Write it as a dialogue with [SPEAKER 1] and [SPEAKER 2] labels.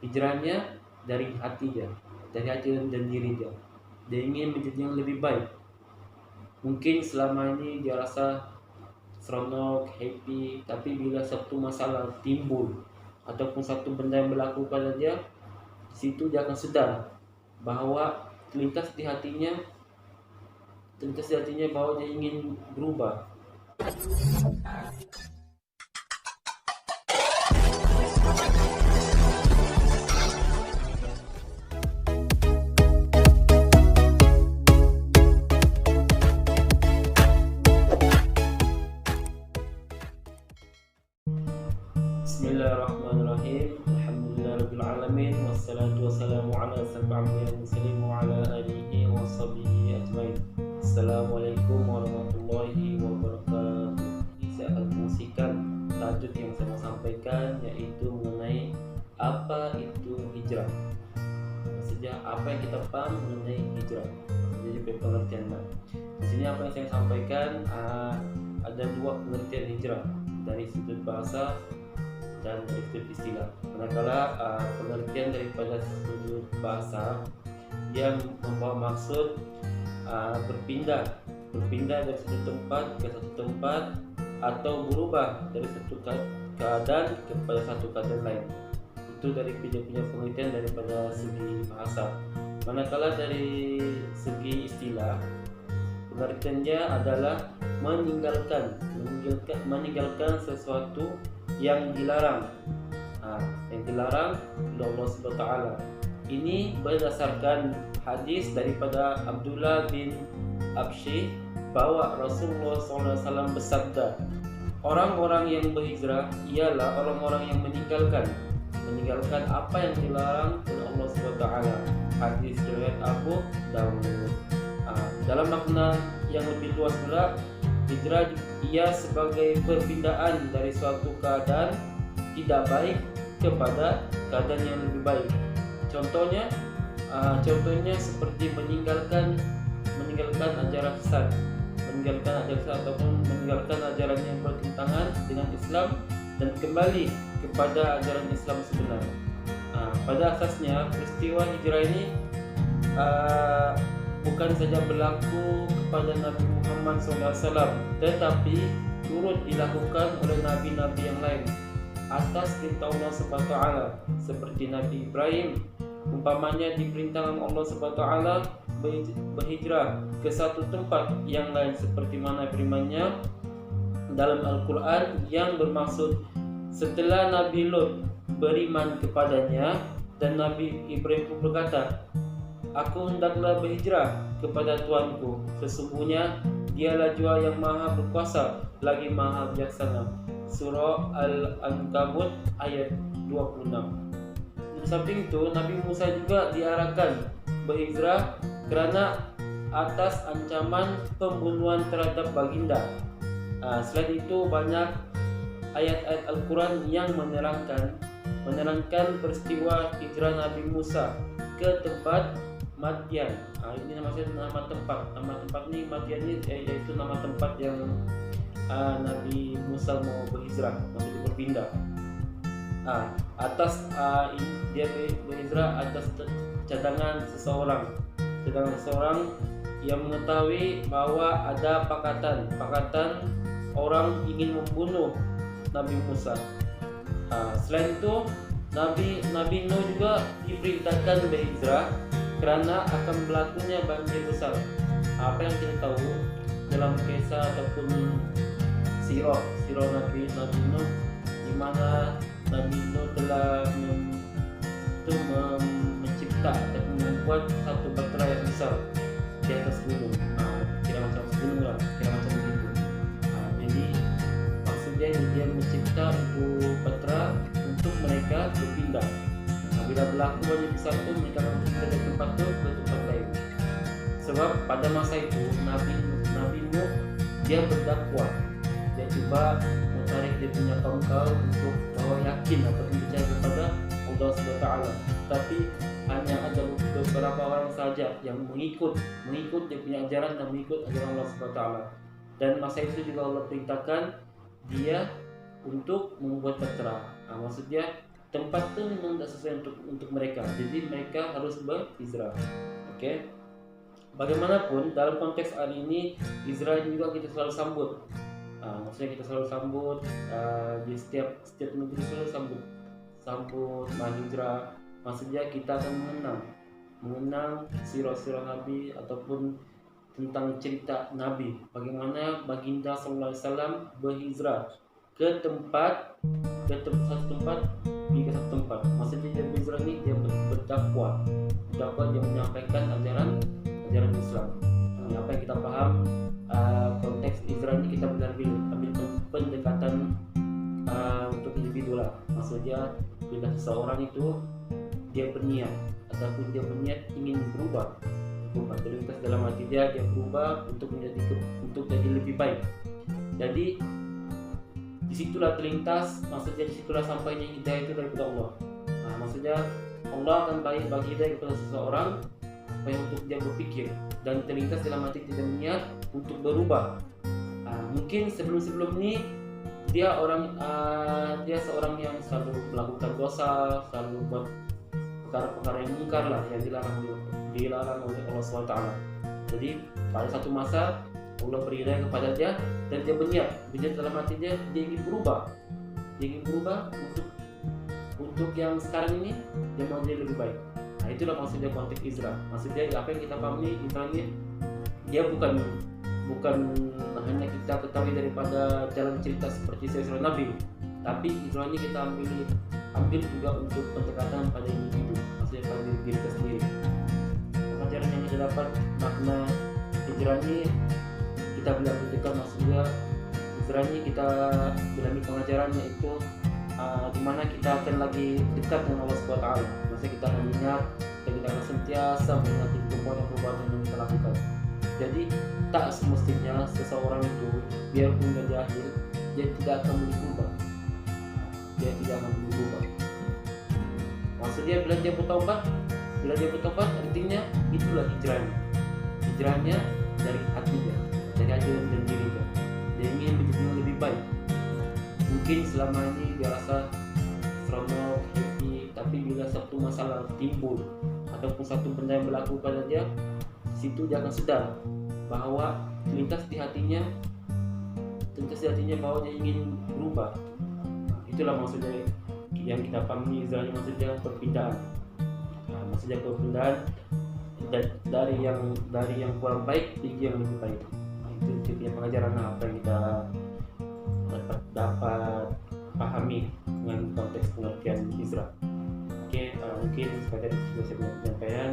[SPEAKER 1] Hijrahnya dari hati dia, dari hati dan diri dia. Dia ingin menjadi yang lebih baik. Mungkin selama ini dia rasa seronok, happy, tapi bila satu masalah timbul ataupun satu benda yang berlaku pada dia, di situ dia akan sedar bahwa terlintas di hatinya bahwa dia ingin berubah. Bismillahirrahmanirrahim. Alhamdulillahirabbil alamin wassalatu wassalamu ala asyrafil anbiya'i wal mursalin wa ala alihi wa sahbihi ajmain. Assalamualaikum warahmatullahi wabarakatuh. Ini saya akan fungsikan tajuk yang saya mau sampaikan, yaitu mengenai apa itu hijrah. Maksudnya apa yang kita paham mengenai hijrah. Jadi pengertian. Di sini apa yang saya sampaikan, ada dua pengertian hijrah dari sudut bahasa dan dari sudut istilah. Manakala pengertian daripada sudut bahasa yang membawa maksud berpindah dari satu tempat ke satu tempat atau berubah dari satu keadaan kepada satu keadaan lain. Itu dari punya pengertian daripada segi bahasa. Manakala dari segi istilah, pengertiannya adalah meninggalkan sesuatu yang dilarang, yang dilarang oleh Allah Subhanahu wa taala. Ini berdasarkan hadis daripada Abdullah bin Abshi bahwa Rasulullah SAW bersabda, orang-orang yang berhijrah ialah orang-orang yang meninggalkan apa yang dilarang oleh Allah Subhanahu wa taala. Hadis riwayat Abu Dawud. Dalam makna yang lebih luas pula, hijrah ia sebagai perpindahan dari suatu keadaan tidak baik kepada keadaan yang lebih baik. Contohnya seperti meninggalkan ajaran sesat, ataupun meninggalkan ajaran yang bertentangan dengan Islam dan kembali kepada ajaran Islam sebenar. Pada asasnya peristiwa hijrah ini bukan saja berlaku kepada Nabi Muhammad SAW, tetapi turut dilakukan oleh nabi-nabi yang lain atas perintah Allah SWT, seperti Nabi Ibrahim, umpamanya diperintahkan Allah SWT berhijrah ke satu tempat yang lain, seperti mana firman-Nya dalam Al-Quran yang bermaksud setelah Nabi Lut beriman kepadanya dan Nabi Ibrahim pun berkata, aku hendaklah berhijrah kepada Tuanku, sesungguhnya dialah Jua yang maha berkuasa lagi maha bijaksana. Surah Al-Ankabut ayat 26. Di samping itu, Nabi Musa juga diarahkan berhijrah kerana atas ancaman pembunuhan terhadap baginda. Selain itu, banyak ayat-ayat Al-Quran yang menerangkan peristiwa hijrah Nabi Musa ke tempat Madyan. Ini nama tempat ini Madyan ini yaitu nama tempat yang Nabi Musa mau berhijrah, maksudnya berpindah. Dia berhijrah atas cadangan seseorang yang mengetahui bahwa ada pakatan orang ingin membunuh Nabi Musa. Selain itu, Nabi Nuh juga diperintahkan berhijrah kerana akan berlakunya banjir besar. Apa yang kita tahu dalam kisah ataupun sirah Nabi Nuh, di mana Nabi Nuh telah mencipta ataupun membuat satu batra yang besar di atas gunung. Kira macam gunung lah, kira macam begitu. Jadi maksudnya dia mencipta itu batra untuk mereka berpindah. Bila berlaku banjir besar itu, mereka akan pindah dari tempat itu ke tempat lain. Sebab pada masa itu Nabi Nuh dia berdakwah, dia coba menarik dia punya kaum untuk bahwa yakin atau percaya kepada Allah SWT. Tapi hanya ada beberapa orang saja yang mengikut dia punya ajaran dan mengikut ajaran Allah SWT. Dan masa itu juga Allah perintahkan dia untuk membuat batra. Maksudnya tempat itu memang tidak sesuai untuk mereka, jadi mereka harus berhijrah. Oke. Bagaimanapun dalam konteks hari ini hijrah juga kita selalu sambut. Maksudnya kita selalu sambut di setiap negeri selalu sambut hijrah. Maksudnya kita akan mengenang sirah-sirah Nabi ataupun tentang cerita Nabi, bagaimana baginda sallallahu alaihi wasallam berhijrah ke satu tempat ke satu tempat. Maksudnya dia berhijrah ini dia berdakwah dia menyampaikan ajaran Islam. Apa yang kita paham konteks hijrah ini kita ambil pendekatan untuk individu lah. Maksudnya bila seseorang itu dia berniat ataupun dia berniat ingin berubah terlintas dalam hati dia berubah untuk jadi lebih baik. Jadi disitulah terlintas, maksudnya disitulah sampainya hidayah itu daripada Allah. Maksudnya Allah akan bagi hidayah kepada seseorang supaya untuk dia berpikir dan terlintas dalam hati dia berniat untuk berubah. Mungkin sebelum ini dia seorang yang selalu melakukan dosa, selalu buat perkara-perkara yang mungkar lah, yang dilarang oleh Allah SWT. Jadi pada satu masa Allah beri hidayah kepada dia dan dia berniat dalam hati dia ingin berubah untuk yang sekarang ini dia mau jadi lebih baik. Itulah maksudnya konteks hijrah. Maksudnya apa yang kita pahami hijrah ini dia bukan hanya kita ketahui daripada jalan cerita seperti sirah Nabi, tapi hijrah ini kita ambil juga untuk pendekatan pada individu, maksudnya pada diri kita sendiri. Pengajaran yang kita dapat makna hijrah ini kita bila mendekat, maksudnya hijrah ini kita bila pengajarannya itu dimana kita akan lagi dekat dengan Allah SWT. Maksudnya kita akan ingat dan kita akan sentiasa mengingati perbuatan yang kita lakukan. Jadi tak semestinya seseorang itu biarpun dia jahil, dia tidak akan berubah. Maksudnya bila dia bertobat artinya itulah hijrahnya dari hatinya, dari ajaran dan dirinya. Dia ingin menjadi lebih baik. Mungkin selama ini dia rasa seronok, happy, tapi bila satu masalah timbul ataupun satu benda yang berlaku pada dia, situ dia akan sedar bahwa terlintas di hatinya bahwa dia ingin berubah. Itulah maksudnya yang kita pahami hijrahnya, maksudnya perpindahan. Maksudnya perpindahan dari yang kurang baik pergi yang lebih baik. Itu juga pengajaran apa yang kita dapat pahami dengan konteks pengertian hijrah. Oke, mungkin sekadar sudah saya penyampaian.